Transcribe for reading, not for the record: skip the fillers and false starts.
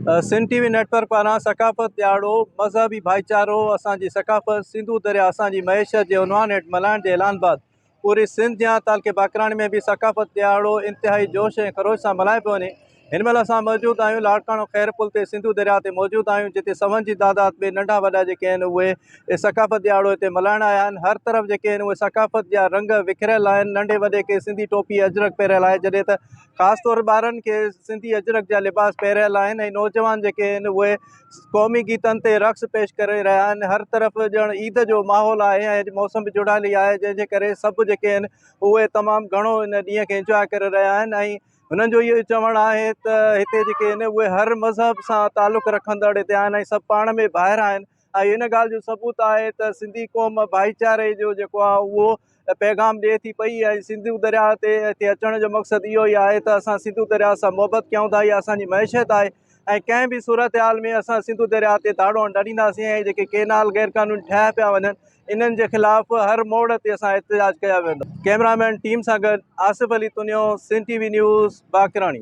Sindh TV network पारां सकाफ़त ॾियारो मज़हबी भाईचारो असांजी सकाफ़त सिंधु दरिया असांजी मईशत जे उनवान हेठि मल्हाइण जे ऐलान बाद पूरी सिंध या तालके बाकराणी में भी सकाफ़त ॾियारो इंतिहाई जोश ऐं ख़रोश सां मल्हाए पियो वञे। हिन महिल असां मौजूदु आहियूं लाड़काणो ख़ैर पुल ते सिंधु दरिया ते मौजूदु आहियूं, जिते सभनि जी तादाद में नंढा वॾा जेके आहिनि उहे सकाफ़त ॾियारो हिते मल्हाइण आया आहिनि। हर तरफ़ जेके आहिनि उहे सकाफ़त जा रंग विखरियल आहिनि। नंढे वॾे खे सिंधी टोपी अजरक पहिरियल आहे, जॾहिं त ख़ासि तौरु ॿारनि खे सिंधी अजरक जा लिबास पहिरियल आहिनि ऐं नौजवान जेके आहिनि उहे क़ौमी गीतनि ते रक़्स पेश करे रहिया आहिनि। हर तरफ़ ॼण ईद जो माहौल आहे ऐं मौसम बि जुड़ाली आहे, जंहिंजे करे सभु जेके आहिनि उहे तमामु घणो इन ॾींहं खे इंजॉय करे रहिया आहिनि। ऐं हुननि जो इहो चवणु आहे त हिते जेके आहिनि उहे हर मज़हब सां तालुक़ु रखंदड़ हिते आहिनि ऐं सभु पाण में ॿाहिरि आहिनि। ऐं इन ॻाल्हि जो सबूत आहे त सिंधी क़ौम भाईचारे जो जेको आहे उहो पैगाम ॾिए थी पई। ऐं सिंधु दरिया ते हिते अचण जो मक़सदु इहो ई आहे त असां सिंधु दरिया सां मुहबत कयूं था, इहा असांजी मईशत आहे ऐं कंहिं बि सूरत हाल में असां सिंधु दरिया ते दाड़ो न ॾींदासीं। ऐं जेके केनाल गैर क़ानूनी ठाहिया पिया वञनि इन्हनि जे ख़िलाफ़ हर मोड़ ते असां एहतजाज कया वेंदा। कैमरामैन टीम सां गॾु आसिफ अली तुनियो, सिंध टीवी न्यूज़ बाकराणी।